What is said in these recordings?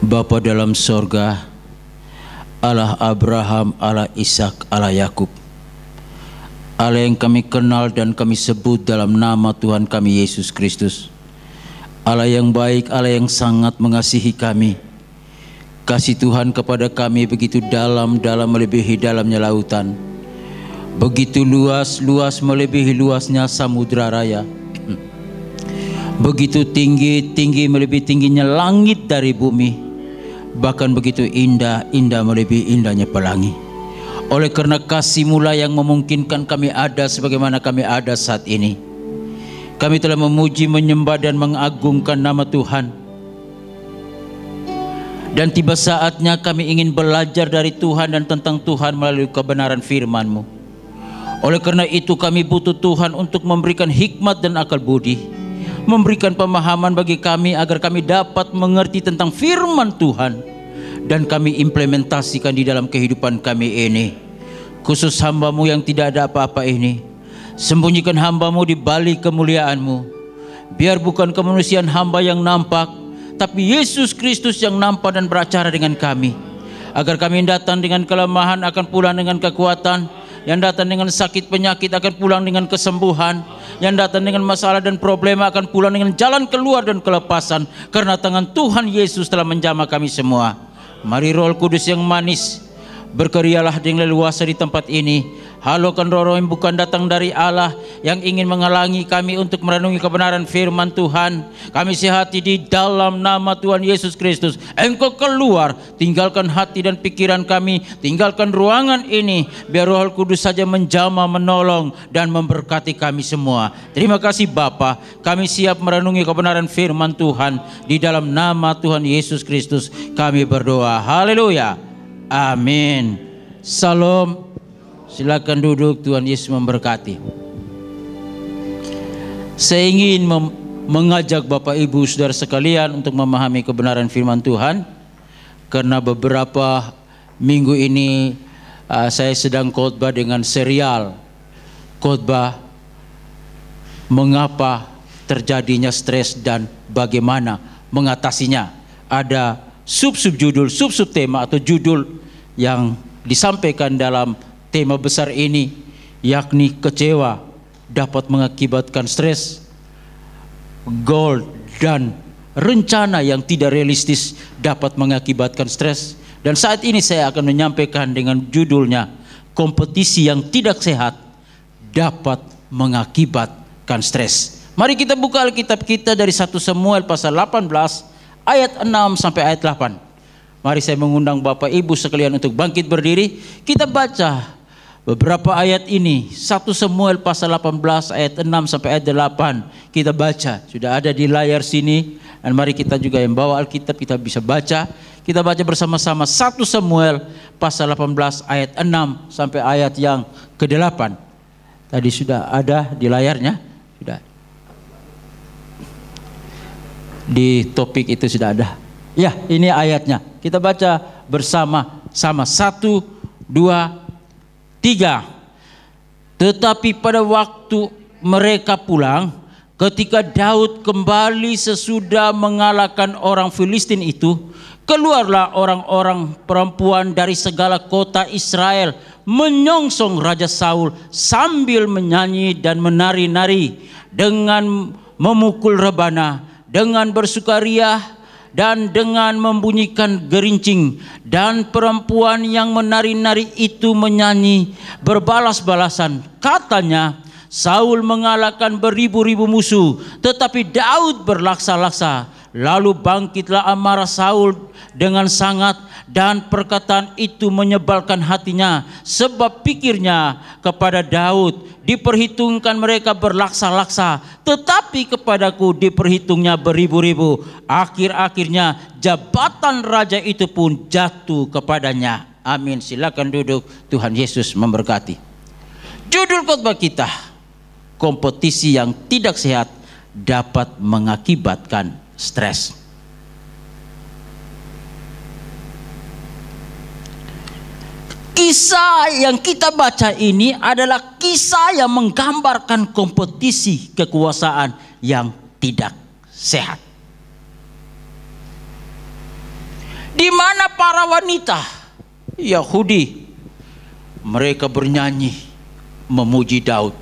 Bapa dalam sorga, Allah Abraham, Allah Ishak, Allah Yakub, Allah yang kami kenal dan kami sebut dalam nama Tuhan kami Yesus Kristus, Allah yang baik, Allah yang sangat mengasihi kami. Kasih Tuhan kepada kami begitu dalam melebihi dalamnya lautan, begitu luas melebihi luasnya samudra raya, begitu tinggi melebihi tingginya langit dari bumi, bahkan begitu indah melebihi indahnya pelangi. Oleh karena kasih-Mu lah yang memungkinkan kami ada sebagaimana kami ada saat ini. Kami telah memuji, menyembah dan mengagungkan nama Tuhan. Dan tiba saatnya kami ingin belajar dari Tuhan dan tentang Tuhan melalui kebenaran firman-Mu. Oleh karena itu kami butuh Tuhan untuk memberikan hikmat dan akal budi, memberikan pemahaman bagi kami agar kami dapat mengerti tentang firman Tuhan dan kami implementasikan di dalam kehidupan kami ini. Khusus hamba-Mu yang tidak ada apa-apa ini, sembunyikan hamba-Mu di balik kemuliaan-Mu. Biar bukan kemanusiaan hamba yang nampak, tapi Yesus Kristus yang nampak dan beracara dengan kami. Agar kami datang dengan kelemahan akan pulang dengan kekuatan, yang datang dengan sakit penyakit akan pulang dengan kesembuhan, yang datang dengan masalah dan problema akan pulang dengan jalan keluar dan kelepasan, karena tangan Tuhan Yesus telah menjamah kami semua. Mari Roh Kudus yang manis, berkerialah dengan leluasa di tempat ini. Halokan roh-roh yang bukan datang dari Allah, yang ingin menghalangi kami untuk merenungi kebenaran firman Tuhan. Kami sehati di dalam nama Tuhan Yesus Kristus. Engkau keluar, tinggalkan hati dan pikiran kami, tinggalkan ruangan ini, biar Roh Kudus saja menjamah, menolong dan memberkati kami semua. Terima kasih Bapa, kami siap merenungi kebenaran firman Tuhan. Di dalam nama Tuhan Yesus Kristus kami berdoa. Haleluya, amin. Salam. Silakan duduk, Tuhan Yesus memberkati. Saya ingin mengajak Bapak Ibu Saudara sekalian untuk memahami kebenaran firman Tuhan, karena beberapa minggu ini saya sedang khotbah dengan serial khotbah mengapa terjadinya stres dan bagaimana mengatasinya. Ada sub-judul, sub-tema atau judul yang disampaikan dalam tema besar ini, yakni kecewa dapat mengakibatkan stres, goal dan rencana yang tidak realistis dapat mengakibatkan stres. Dan saat ini saya akan menyampaikan dengan judulnya, kompetisi yang tidak sehat dapat mengakibatkan stres. Mari kita buka Alkitab kita dari 1 Samuel pasal 18 ayat 6 sampai ayat 8. Mari saya mengundang Bapak Ibu sekalian untuk bangkit berdiri. Kita baca beberapa ayat ini, 1 Samuel pasal 18 ayat 6 sampai ayat 8. Kita baca, sudah ada di layar sini. Dan mari kita juga yang bawa Alkitab, kita bisa baca. Kita baca bersama-sama 1 Samuel pasal 18 ayat 6 sampai ayat yang ke-8. Tadi sudah ada di layarnya, sudah. Di topik itu sudah ada. Ya, ini ayatnya. Kita baca bersama-sama. 1, 2, 3. Tetapi pada waktu mereka pulang, ketika Daud kembali sesudah mengalahkan orang Filistin itu, keluarlah orang-orang perempuan dari segala kota Israel menyongsong Raja Saul sambil menyanyi dan menari-nari, dengan memukul rebana, dengan bersukaria dan dengan membunyikan gerincing. Dan perempuan yang menari-nari itu menyanyi berbalas-balasan. Katanya, Saul mengalahkan beribu-ribu musuh, tetapi Daud berlaksa-laksa. Lalu bangkitlah amarah Saul dengan sangat, dan perkataan itu menyebalkan hatinya, sebab pikirnya kepada Daud, diperhitungkan mereka berlaksa-laksa, tetapi kepadaku diperhitungnya beribu-ribu. Akhir-akhirnya jabatan raja itu pun jatuh kepadanya. Amin. Silakan duduk. Tuhan Yesus memberkati. Judul khotbah kita, kompetisi yang tidak sehat dapat mengakibatkan stres. Kisah yang kita baca ini adalah kisah yang menggambarkan kompetisi kekuasaan yang tidak sehat. di mana para wanita Yahudi mereka bernyanyi memuji Daud.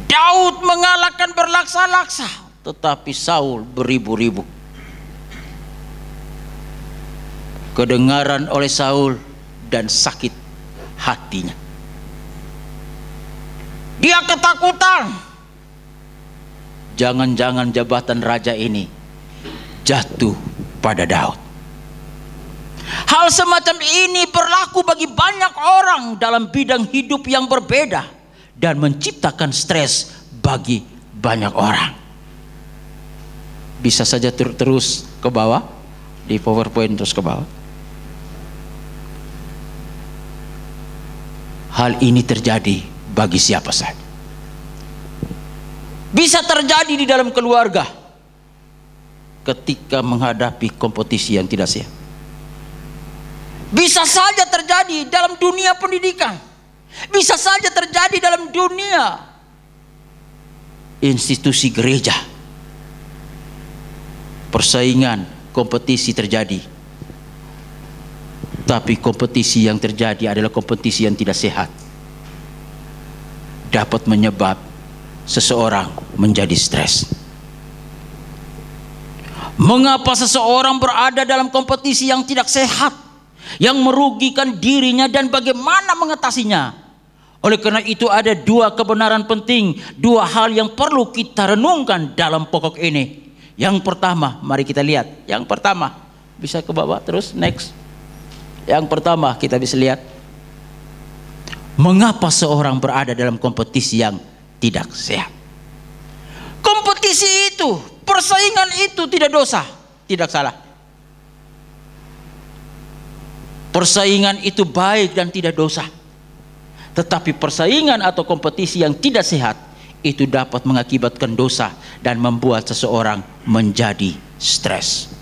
Daud mengalahkan berlaksa-laksa, tetapi Saul beribu-ribu. Kedengaran oleh Saul dan sakit hatinya. Dia ketakutan. Jangan-jangan jabatan raja ini jatuh pada Daud. Hal semacam ini berlaku bagi banyak orang dalam bidang hidup yang berbeda dan menciptakan stres bagi banyak orang. Bisa saja terus ke bawah di PowerPoint, terus ke bawah. Hal ini terjadi bagi siapa saja. Bisa terjadi di dalam keluarga ketika menghadapi kompetisi yang tidak sehat. Bisa saja terjadi dalam dunia pendidikan. Bisa saja terjadi dalam dunia institusi gereja. Persaingan, kompetisi terjadi. Tapi kompetisi yang terjadi adalah kompetisi yang tidak sehat. Dapat menyebabkan seseorang menjadi stres. Mengapa seseorang berada dalam kompetisi yang tidak sehat, yang merugikan dirinya, dan bagaimana mengatasinya? Oleh karena itu ada dua kebenaran penting, dua hal yang perlu kita renungkan dalam pokok ini. Yang pertama, mari kita lihat. Yang pertama, bisa ke bawah terus, next. Yang pertama kita bisa lihat, mengapa seorang berada dalam kompetisi yang tidak sehat. Kompetisi itu, persaingan itu tidak dosa, tidak salah. Persaingan itu baik dan tidak dosa. Tetapi persaingan atau kompetisi yang tidak sehat itu dapat mengakibatkan dosa dan membuat seseorang menjadi stres.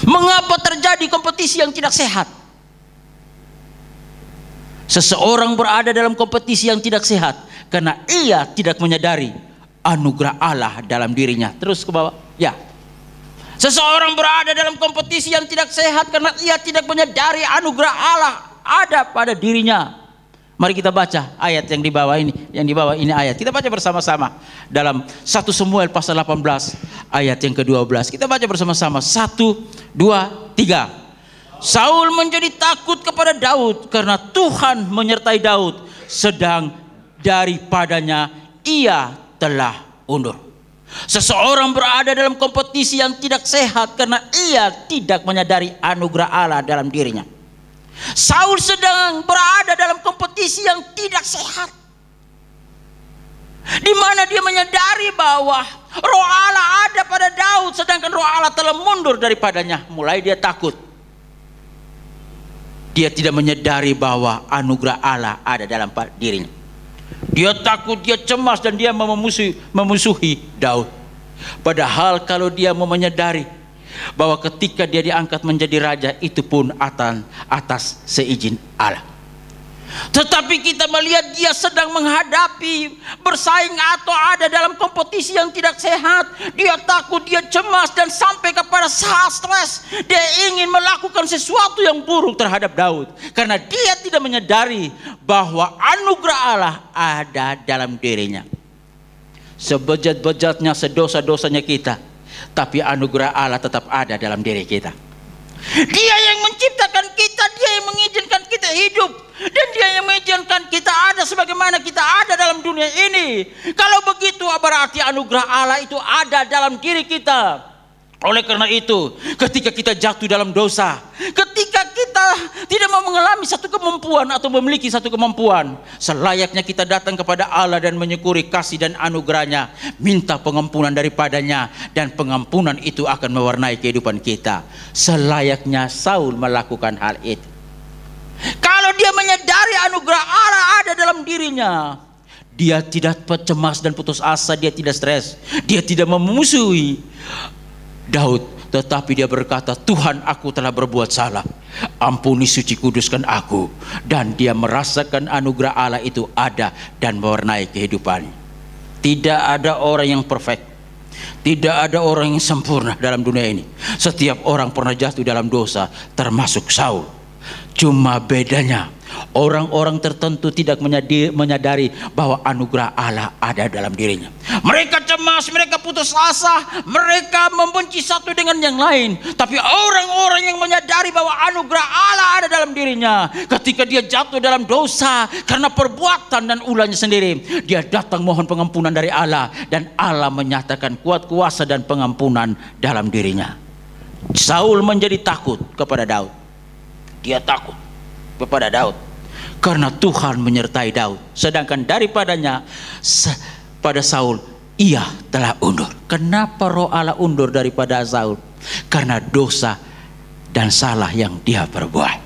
Mengapa terjadi kompetisi yang tidak sehat? Seseorang berada dalam kompetisi yang tidak sehat karena ia tidak menyadari anugerah Allah dalam dirinya. Terus ke bawah. Ya. Seseorang berada dalam kompetisi yang tidak sehat karena ia tidak menyadari anugerah Allah ada pada dirinya. Mari kita baca ayat yang di bawah ini. Yang di bawah ini ayat. Kita baca bersama-sama dalam 1 Samuel pasal 18 ayat yang ke-12. Kita baca bersama-sama. 1, 2, 3. Saul menjadi takut kepada Daud karena Tuhan menyertai Daud, sedang daripadanya ia telah undur. Seseorang berada dalam kompetisi yang tidak sehat karena ia tidak menyadari anugerah Allah dalam dirinya. Saul sedang berada dalam kompetisi yang tidak sehat, di mana dia menyadari bahwa roh Allah ada pada Daud, sedangkan roh Allah telah mundur daripadanya. Mulai dia takut. Dia tidak menyadari bahwa anugerah Allah ada dalam dirinya. Dia takut, dia cemas, dan dia memusuhi Daud. Padahal kalau dia mau menyadari bahwa ketika dia diangkat menjadi raja, itu pun atas seizin Allah. Tetapi kita melihat dia sedang menghadapi, bersaing atau ada dalam kompetisi yang tidak sehat. Dia takut, dia cemas, dan sampai kepada saat stres dia ingin melakukan sesuatu yang buruk terhadap Daud, karena dia tidak menyadari bahwa anugerah Allah ada dalam dirinya. Sebejat-bejatnya sedosa-dosanya kita, tapi anugerah Allah tetap ada dalam diri kita. Dia yang menciptakan kita, dia yang mengizinkan kita hidup, dan dia yang mengizinkan kita ada sebagaimana kita ada dalam dunia ini. Kalau begitu berarti anugerah Allah itu ada dalam diri kita. Oleh karena itu, ketika kita jatuh dalam dosa, ketika kita tidak mau mengalami satu kemampuan atau memiliki satu kemampuan, selayaknya kita datang kepada Allah dan menyukuri kasih dan anugerahnya, minta pengampunan daripadanya, dan pengampunan itu akan mewarnai kehidupan kita. Selayaknya Saul melakukan hal itu. Kalau dia menyadari anugerah Allah ada dalam dirinya, dia tidak cemas dan putus asa, dia tidak stres, dia tidak memusuhi Daud, tetapi dia berkata, Tuhan, aku telah berbuat salah, ampuni, suci, kuduskan aku. Dan dia merasakan anugerah Allah itu ada dan mewarnai kehidupannya. Tidak ada orang yang perfect, Tidak ada orang yang sempurna dalam dunia ini. Setiap orang pernah jatuh dalam dosa, termasuk Saul. Cuma bedanya, orang-orang tertentu tidak menyadari bahwa anugerah Allah ada dalam dirinya. Mereka cemas, mereka putus asa, mereka membenci satu dengan yang lain. Tapi orang-orang yang menyadari bahwa anugerah Allah ada dalam dirinya, ketika dia jatuh dalam dosa karena perbuatan dan ulahnya sendiri, dia datang mohon pengampunan dari Allah, dan Allah menyatakan kuat kuasa dan pengampunan dalam dirinya. Saul menjadi takut kepada Daud. Dia takut kepada Daud karena Tuhan menyertai Daud. Sedangkan daripadanya pada Saul, ia telah undur. Kenapa roh Allah undur daripada Saul? Karena dosa dan salah yang dia perbuat.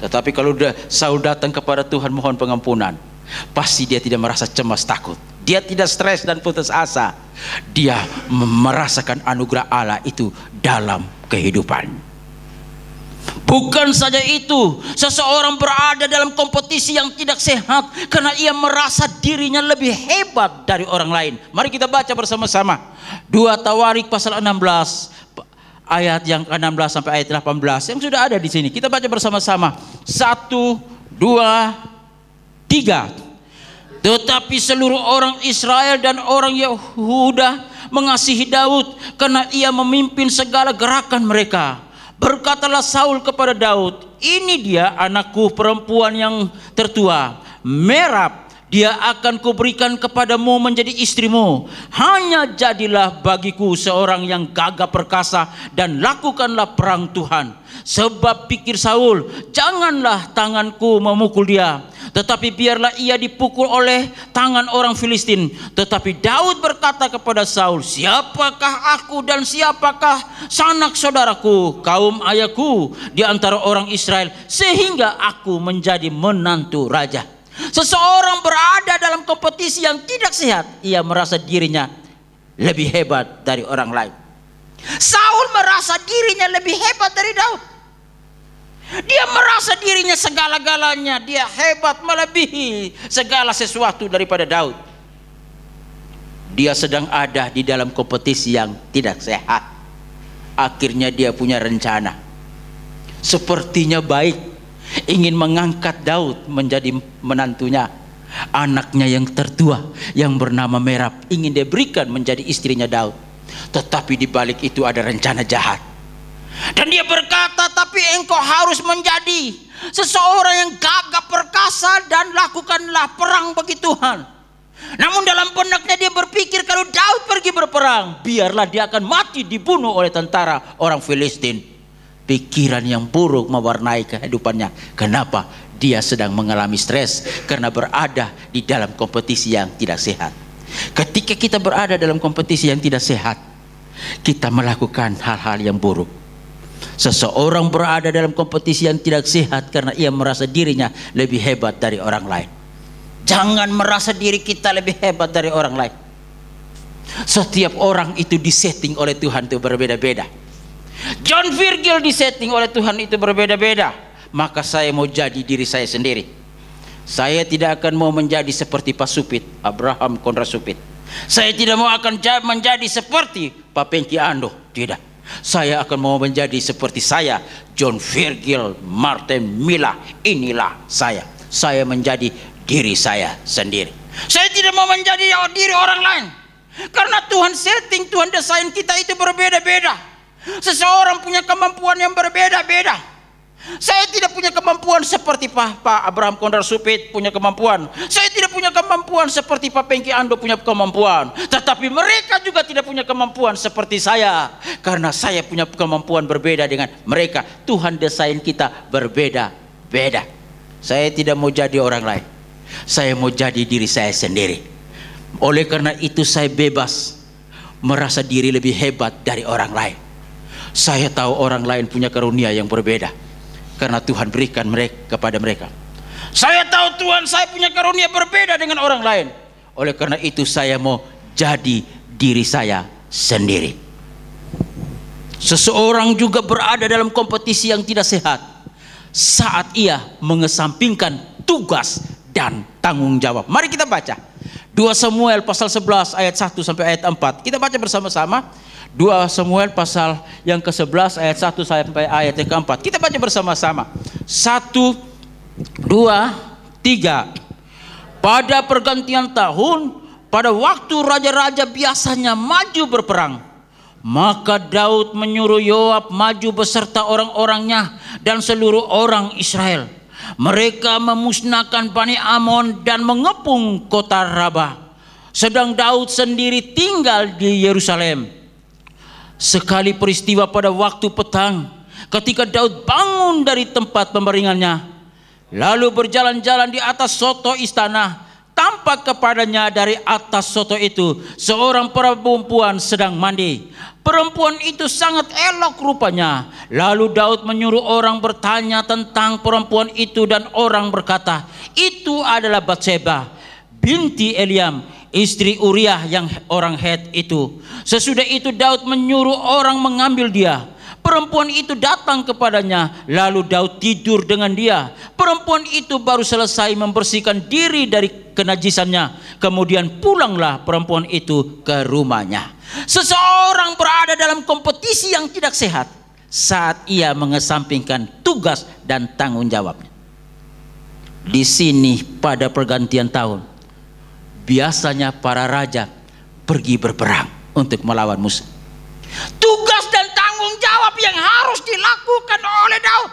Tetapi kalau Saul datang kepada Tuhan mohon pengampunan, pasti dia tidak merasa cemas takut. Dia tidak stres dan putus asa. Dia merasakan anugerah Allah itu dalam kehidupan. Bukan saja itu, seseorang berada dalam kompetisi yang tidak sehat karena ia merasa dirinya lebih hebat dari orang lain. Mari kita baca bersama-sama 2 Tawarik pasal 16 ayat yang ke-16 sampai ayat 18 yang sudah ada di sini. Kita baca bersama-sama. 1, 2, 3. Tetapi seluruh orang Israel dan orang Yehuda mengasihi Daud karena ia memimpin segala gerakan mereka. Berkatalah Saul kepada Daud, ini dia anakku perempuan yang tertua, Merab, dia akan kuberikan kepadamu menjadi istrimu. Hanya jadilah bagiku seorang yang gagah perkasa dan lakukanlah perang Tuhan. Sebab pikir Saul, janganlah tanganku memukul dia, tetapi biarlah ia dipukul oleh tangan orang Filistin. Tetapi Daud berkata kepada Saul, siapakah aku dan siapakah sanak saudaraku, kaum ayahku di antara orang Israel, sehingga aku menjadi menantu raja. Seseorang berada dalam kompetisi yang tidak sehat, ia merasa dirinya lebih hebat dari orang lain. Saul merasa dirinya lebih hebat dari Daud. Dia merasa dirinya segala-galanya, dia hebat melebihi segala sesuatu daripada Daud. Dia sedang ada di dalam kompetisi yang tidak sehat. Akhirnya dia punya rencana. Sepertinya baik, ingin mengangkat Daud menjadi menantunya. Anaknya yang tertua yang bernama Merab ingin dia berikan menjadi istrinya Daud. Tetapi di balik itu ada rencana jahat. Dan dia berkata, tapi engkau harus menjadi seseorang yang gagah perkasa dan lakukanlah perang bagi Tuhan. Namun dalam benaknya dia berpikir, kalau Daud pergi berperang, biarlah dia akan mati dibunuh oleh tentara orang Filistin. Pikiran yang buruk mewarnai kehidupannya. Kenapa? Dia sedang mengalami stres karena berada di dalam kompetisi yang tidak sehat. Ketika kita berada dalam kompetisi yang tidak sehat, kita melakukan hal-hal yang buruk. Seseorang berada dalam kompetisi yang tidak sehat karena ia merasa dirinya lebih hebat dari orang lain. Jangan merasa diri kita lebih hebat dari orang lain. Setiap orang itu disetting oleh Tuhan itu berbeda-beda. John Virgil disetting oleh Tuhan itu berbeda-beda. Maka saya mau jadi diri saya sendiri. Saya tidak akan mau menjadi seperti Pak Supit, Abraham Konrad Supit. Saya tidak mau akan menjadi seperti Pak Pengki Ando. Tidak. Saya akan mau menjadi seperti saya, John Virgil, Martin Miller. Inilah saya. Saya menjadi diri saya sendiri. Saya tidak mau menjadi diri orang lain. Karena Tuhan setting, Tuhan desain kita itu berbeda-beda. Seseorang punya kemampuan yang berbeda-beda. Saya tidak punya kemampuan seperti Pak Abraham Konrad Supit punya kemampuan. Saya tidak punya kemampuan seperti Pak Pengki Ando punya kemampuan. Tetapi mereka juga tidak punya kemampuan seperti saya. Karena saya punya kemampuan berbeda dengan mereka. Tuhan desain kita berbeda-beda. Saya tidak mau jadi orang lain. Saya mau jadi diri saya sendiri. Oleh karena itu saya bebas merasa diri lebih hebat dari orang lain. Saya tahu orang lain punya karunia yang berbeda. Karena Tuhan berikan mereka kepada mereka. Saya tahu Tuhan saya punya karunia berbeda dengan orang lain. Oleh karena itu saya mau jadi diri saya sendiri. Seseorang juga berada dalam kompetisi yang tidak sehat saat ia mengesampingkan tugas dan tanggung jawab. Mari kita baca 2 Samuel pasal 11 ayat 1 sampai ayat 4. Kita baca bersama-sama. 2 Samuel pasal yang ke-11 ayat 1 sampai ayat yang ke-4. Kita baca bersama-sama. 1, 2, 3. Pada pergantian tahun, pada waktu raja-raja biasanya maju berperang, maka Daud menyuruh Yoab maju beserta orang-orangnya dan seluruh orang Israel. Mereka memusnahkan Bani Amon dan mengepung kota Rabah. Sedang Daud sendiri tinggal di Yerusalem. Sekali peristiwa pada waktu petang, ketika Daud bangun dari tempat pembaringannya, lalu berjalan-jalan di atas soto istana, tampak kepadanya dari atas soto itu seorang perempuan sedang mandi. Perempuan itu sangat elok rupanya. Lalu Daud menyuruh orang bertanya tentang perempuan itu, dan orang berkata, itu adalah Batseba binti Eliam, istri Uriah yang orang Het itu. Sesudah itu Daud menyuruh orang mengambil dia. Perempuan itu datang kepadanya, lalu Daud tidur dengan dia. Perempuan itu baru selesai membersihkan diri dari kenajisannya, kemudian pulanglah perempuan itu ke rumahnya. Seseorang berada dalam kompetisi yang tidak sehat saat ia mengesampingkan tugas dan tanggung jawabnya. Di sini pada pergantian tahun, biasanya para raja pergi berperang untuk melawan musuh. Tugas dan tanggung jawab yang harus dilakukan oleh Daud,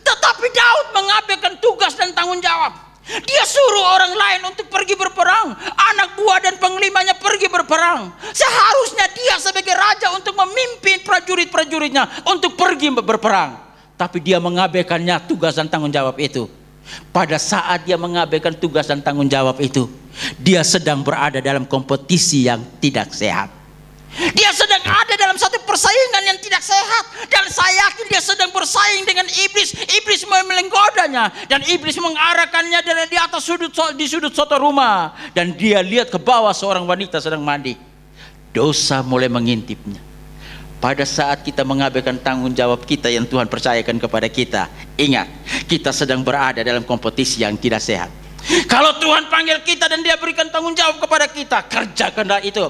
tetapi Daud mengabaikan tugas dan tanggung jawab. Dia suruh orang lain untuk pergi berperang, anak buah dan panglimanya pergi berperang. Seharusnya dia sebagai raja untuk memimpin prajurit-prajuritnya untuk pergi berperang, tapi dia mengabaikannya tugas dan tanggung jawab itu. Pada saat dia mengabaikan tugas dan tanggung jawab itu, dia sedang berada dalam kompetisi yang tidak sehat. Dia sedang ada dalam satu persaingan yang tidak sehat, dan saya yakin dia sedang bersaing dengan iblis. Iblis menggodanya, dan iblis mengarahkannya dari di atas sudut soto rumah, dan dia lihat ke bawah seorang wanita sedang mandi. Dosa mulai mengintipnya. Pada saat kita mengabaikan tanggung jawab kita yang Tuhan percayakan kepada kita, ingat, kita sedang berada dalam kompetisi yang tidak sehat. Kalau Tuhan panggil kita dan dia berikan tanggung jawab kepada kita, kerjakanlah itu.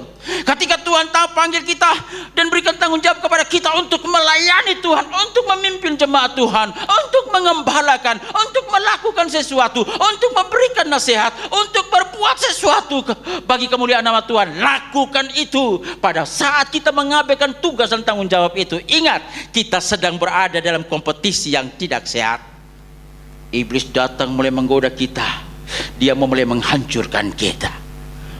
Ketika Tuhan panggil kita dan berikan tanggung jawab kepada kita untuk melayani Tuhan, untuk memimpin jemaat Tuhan, untuk mengembalakan, untuk melakukan sesuatu, untuk memberikan nasihat, untuk berbuat sesuatu bagi kemuliaan nama Tuhan, lakukan itu. Pada saat kita mengabaikan tugas dan tanggung jawab itu, ingat, kita sedang berada dalam kompetisi yang tidak sehat. Iblis datang mulai menggoda kita. Dia mau mulai menghancurkan kita.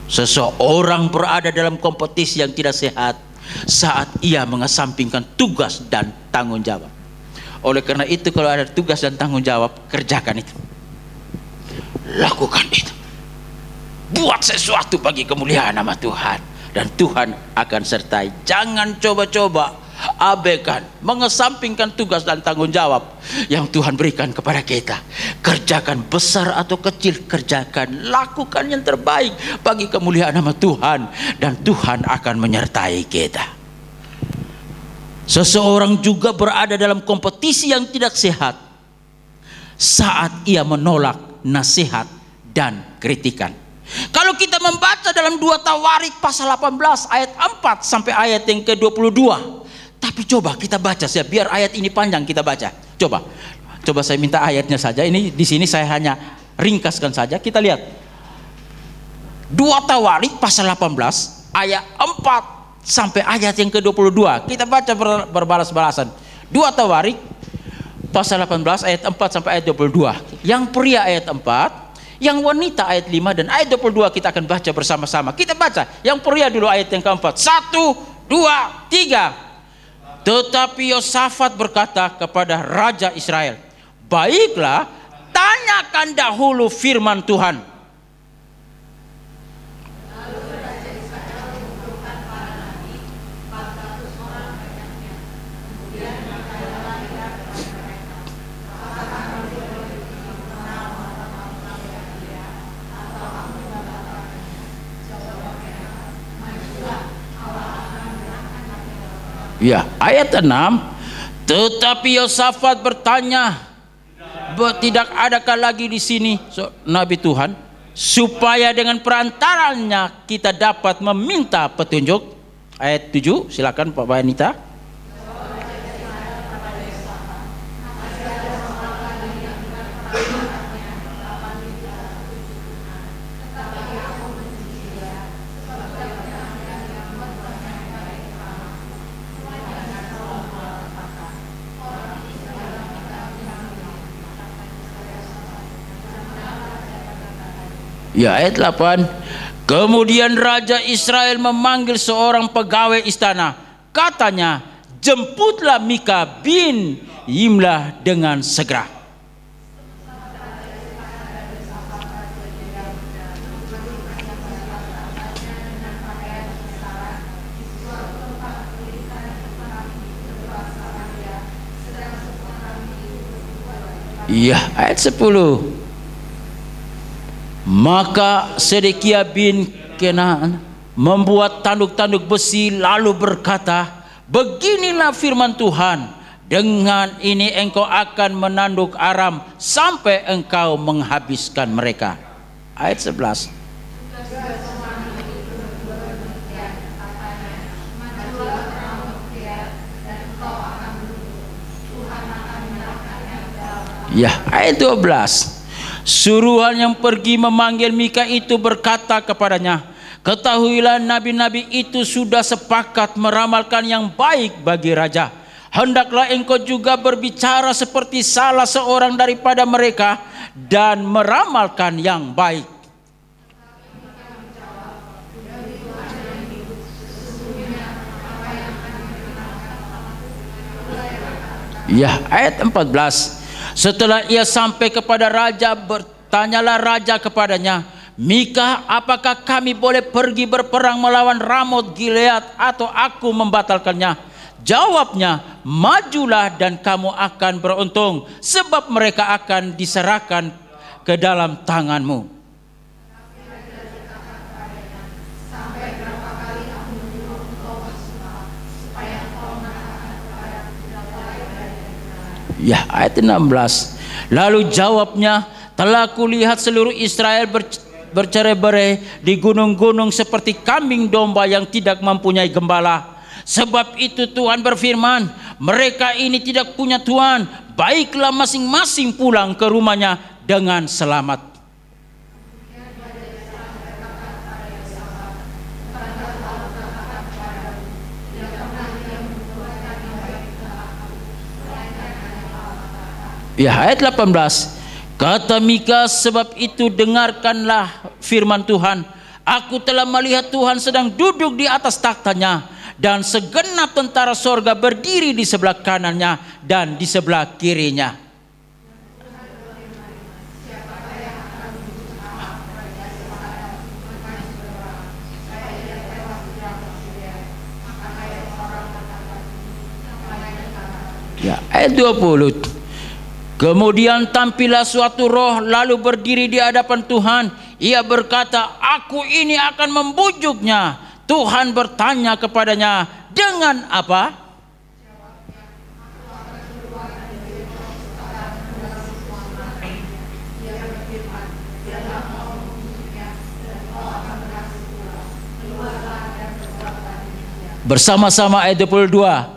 Seseorang berada dalam kompetisi yang tidak sehat saat ia mengesampingkan tugas dan tanggung jawab. Oleh karena itu, kalau ada tugas dan tanggung jawab, kerjakan itu, lakukan itu, buat sesuatu bagi kemuliaan nama Tuhan, dan Tuhan akan sertai. Jangan coba-coba abaikan, mengesampingkan tugas dan tanggung jawab yang Tuhan berikan kepada kita. Kerjakan besar atau kecil, kerjakan, lakukan yang terbaik bagi kemuliaan nama Tuhan, dan Tuhan akan menyertai kita. Seseorang juga berada dalam kompetisi yang tidak sehat saat ia menolak nasihat dan kritikan. Kalau kita membaca dalam 2 Tawarik pasal 18 ayat 4 sampai ayat yang ke-22. Tapi coba kita baca saja, biar ayat ini panjang kita baca. Coba saya minta ayatnya saja. Ini di sini saya hanya ringkaskan saja. Kita lihat 2 Tawarik pasal 18 ayat 4 sampai ayat yang ke-22. Kita baca berbalas-balasan. 2 Tawarik pasal 18 ayat 4 sampai ayat 22. Yang pria ayat 4, yang wanita ayat 5, dan ayat 22 kita akan baca bersama-sama. Kita baca yang pria dulu ayat yang keempat. 1, 2, 3. Tetapi Yosafat berkata kepada Raja Israel, baiklah, tanyakan dahulu firman Tuhan. Ya, ayat 6. Tetapi Yosafat bertanya, tidak adakah lagi di sini Nabi Tuhan? supaya dengan perantaranya kita dapat meminta petunjuk. Ayat 7, silakan Pak Wanita. Ya, ayat 8. Kemudian Raja Israel memanggil seorang pegawai istana. Katanya, jemputlah Mika bin Yimlah dengan segera. Iya, ayat 10. Maka Sedekia bin Kenaan membuat tanduk-tanduk besi lalu berkata, beginilah firman Tuhan, dengan ini engkau akan menanduk Aram sampai engkau menghabiskan mereka. Ayat 11. Ya, ayat 12. Suruhan yang pergi memanggil Mika itu berkata kepadanya, ketahuilah nabi-nabi itu sudah sepakat meramalkan yang baik bagi raja. Hendaklah engkau juga berbicara seperti salah seorang daripada mereka dan meramalkan yang baik. Ya, ayat 14. Setelah ia sampai kepada raja, bertanyalah raja kepadanya, Mika, apakah kami boleh pergi berperang melawan Ramot Gilead atau aku membatalkannya? Jawabnya, majulah dan kamu akan beruntung, sebab mereka akan diserahkan ke dalam tanganmu. Ya, ayat 16. Lalu jawabnya, telah kulihat seluruh Israel bercerai-berai di gunung-gunung seperti kambing domba yang tidak mempunyai gembala. Sebab itu Tuhan berfirman, mereka ini tidak punya Tuhan, baiklah masing-masing pulang ke rumahnya dengan selamat. Ya, ayat 18. Kata Mika, sebab itu dengarkanlah firman Tuhan. Aku telah melihat Tuhan sedang duduk di atas takhtanya, dan segenap tentara sorga berdiri di sebelah kanannya dan di sebelah kirinya. Ya, ayat 20. Kemudian tampillah suatu roh lalu berdiri di hadapan Tuhan. Ia berkata, aku ini akan membujuknya. Tuhan bertanya kepadanya, dengan apa? Bersama-sama ayat 22.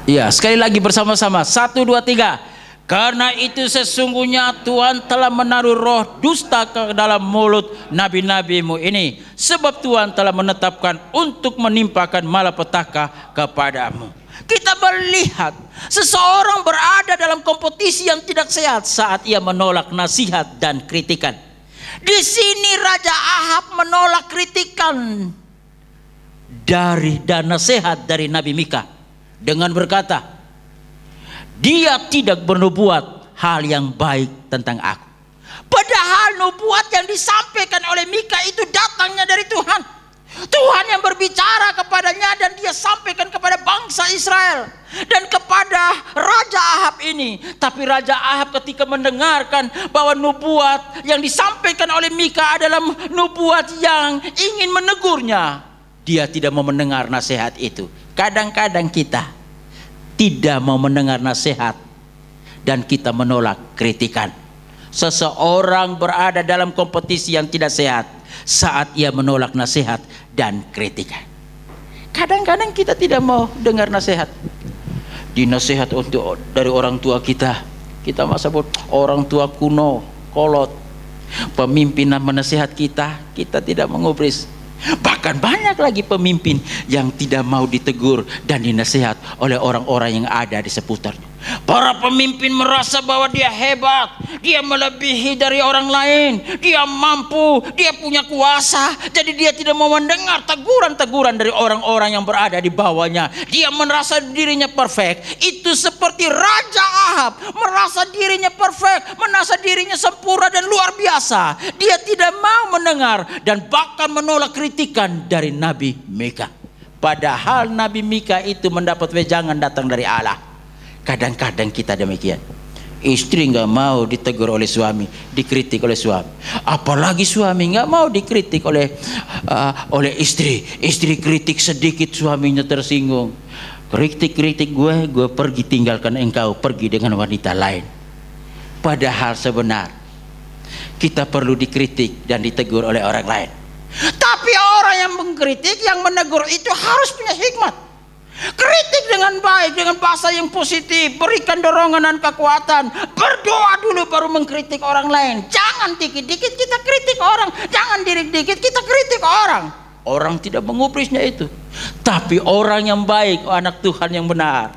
Ya, sekali lagi bersama-sama. 1, 2, 3. Karena itu sesungguhnya Tuhan telah menaruh roh dusta ke dalam mulut nabi-nabimu ini. Sebab Tuhan telah menetapkan untuk menimpakan malapetaka kepadamu. Kita melihat seseorang berada dalam kompetisi yang tidak sehat saat ia menolak nasihat dan kritikan. Di sini Raja Ahab menolak kritikan dan nasihat dari Nabi Mika dengan berkata, dia tidak bernubuat hal yang baik tentang aku. Padahal nubuat yang disampaikan oleh Mika itu datangnya dari Tuhan. Tuhan yang berbicara kepadanya dan dia sampaikan kepada bangsa Israel dan kepada Raja Ahab ini. Tapi Raja Ahab ketika mendengarkan bahwa nubuat yang disampaikan oleh Mika adalah nubuat yang ingin menegurnya, dia tidak mau mendengar nasihat itu. Kadang-kadang kita tidak mau mendengar nasihat dan kita menolak kritikan. Seseorang berada dalam kompetisi yang tidak sehat saat ia menolak nasihat dan kritikan. Kadang-kadang kita tidak mau dengar nasihat. Dinasihat untuk dari orang tua kita, kita masa orang tua kuno, kolot. Pemimpin menasihat kita, kita tidak mengubris. Bahkan banyak lagi pemimpin yang tidak mau ditegur dan dinasihat oleh orang-orang yang ada di seputarnya. Para pemimpin merasa bahwa dia hebat, dia melebihi dari orang lain, dia mampu, dia punya kuasa. Jadi dia tidak mau mendengar teguran-teguran dari orang-orang yang berada di bawahnya. Dia merasa dirinya perfect. Itu seperti Raja Ahab, merasa dirinya perfect, merasa dirinya sempurna dan luar biasa. Dia tidak mau mendengar dan bahkan menolak kritikan dari Nabi Mika. Padahal Nabi Mika itu mendapat wejangan datang dari Allah. Kadang-kadang kita demikian. Istri nggak mau ditegur oleh suami, dikritik oleh suami. Apalagi suami nggak mau dikritik oleh istri. Istri kritik sedikit suaminya tersinggung. Kritik gue pergi tinggalkan engkau, pergi dengan wanita lain. Padahal sebenarnya kita perlu dikritik dan ditegur oleh orang lain. Tapi orang yang mengkritik, yang menegur itu harus punya hikmat. Kritik dengan baik, dengan bahasa yang positif, berikan dorongan dan kekuatan. Berdoa dulu baru mengkritik orang lain. Jangan dikit-dikit kita kritik orang, jangan dikit-dikit kita kritik orang. Orang tidak mengubrisnya itu. Tapi orang yang baik, anak Tuhan yang benar,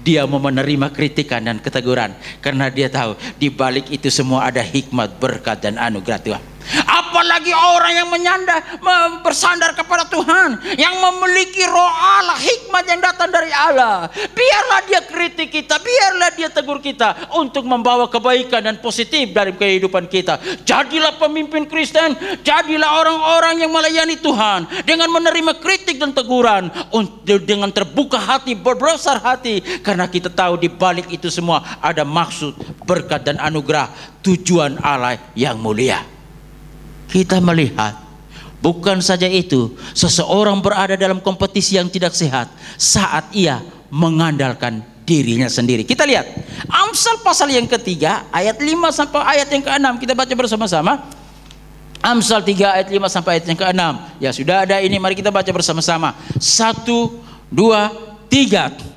dia mau menerima kritikan dan keteguran karena dia tahu di balik itu semua ada hikmat, berkat dan anugerah Tuhan. Apalagi orang yang bersandar kepada Tuhan, yang memiliki roh Allah, hikmat yang datang dari Allah. Biarlah dia kritik kita, biarlah dia tegur kita untuk membawa kebaikan dan positif dari kehidupan kita. Jadilah pemimpin Kristen, jadilah orang-orang yang melayani Tuhan dengan menerima kritik dan teguran, dengan terbuka hati, berbesar hati, karena kita tahu di balik itu semua ada maksud, berkat dan anugerah, tujuan Allah yang mulia. Kita melihat bukan saja itu, seseorang berada dalam kompetisi yang tidak sehat saat ia mengandalkan dirinya sendiri. Kita lihat Amsal pasal yang ketiga ayat 5 sampai ayat yang ke-6. Kita baca bersama-sama. Amsal 3 ayat 5 sampai ayat yang ke-6. Ya sudah ada ini, mari kita baca bersama-sama. 1, 2, 3.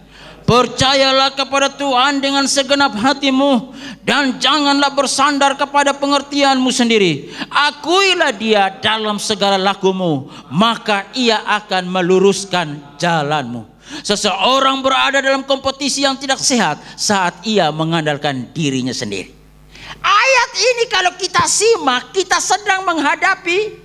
Percayalah kepada Tuhan dengan segenap hatimu dan janganlah bersandar kepada pengertianmu sendiri. Akuilah dia dalam segala lakumu, maka ia akan meluruskan jalanmu. Seseorang berada dalam kompetisi yang tidak sehat saat ia mengandalkan dirinya sendiri. Ayat ini kalau kita simak, kita sedang menghadapi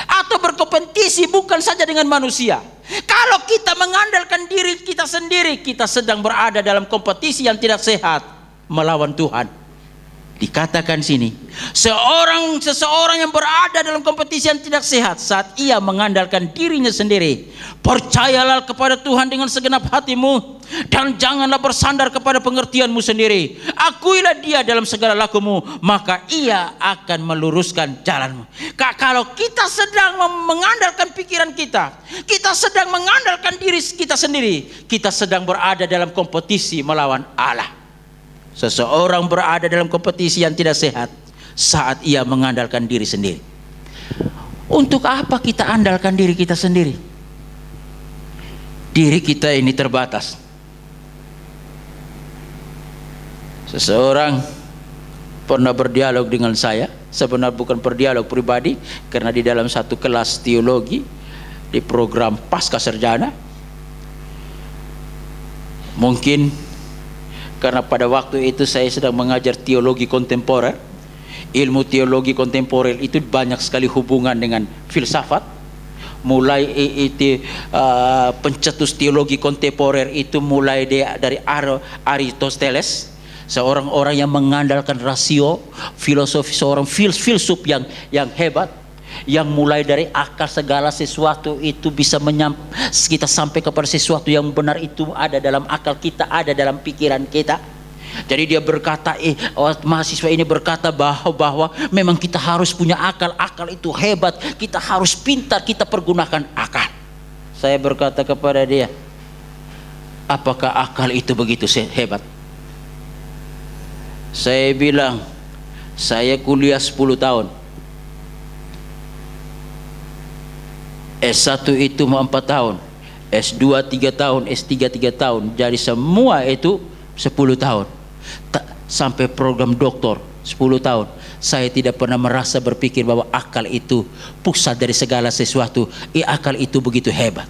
atau berkompetisi bukan saja dengan manusia. Kalau kita mengandalkan diri kita sendiri, kita sedang berada dalam kompetisi yang tidak sehat melawan Tuhan. Dikatakan sini, seseorang yang berada dalam kompetisi yang tidak sehat saat ia mengandalkan dirinya sendiri. Percayalah kepada Tuhan dengan segenap hatimu dan janganlah bersandar kepada pengertianmu sendiri. Akuilah dia dalam segala lakumu, maka ia akan meluruskan jalanmu. Kalau kita sedang mengandalkan pikiran kita, kita sedang mengandalkan diri kita sendiri, kita sedang berada dalam kompetisi melawan Allah. Seseorang berada dalam kompetisi yang tidak sehat saat ia mengandalkan diri sendiri. Untuk apa kita andalkan diri kita sendiri? Diri kita ini terbatas. Seseorang pernah berdialog dengan saya, sebenarnya bukan berdialog pribadi, karena di dalam satu kelas teologi di program pasca sarjana. Mungkin karena pada waktu itu saya sedang mengajar teologi kontemporer. Ilmu teologi kontemporer itu banyak sekali hubungan dengan filsafat. Mulai pencetus teologi kontemporer itu mulai dari Aristoteles, seorang orang yang mengandalkan rasio, filosofi, seorang filsuf yang hebat, yang mulai dari akal segala sesuatu itu bisa kita sampai kepada sesuatu yang benar itu ada dalam akal kita, ada dalam pikiran kita. Jadi dia berkata, mahasiswa ini berkata bahwa memang kita harus punya akal, akal itu hebat, kita harus pintar, kita pergunakan akal. Saya berkata kepada dia, apakah akal itu begitu hebat? Saya bilang, saya kuliah 10 tahun. S1 itu 4 tahun, S2 3 tahun, S3 3 tahun. Jadi semua itu 10 tahun. Sampai program doktor 10 tahun. Saya tidak pernah merasa berpikir bahwa akal itu pusat dari segala sesuatu. Akal itu begitu hebat.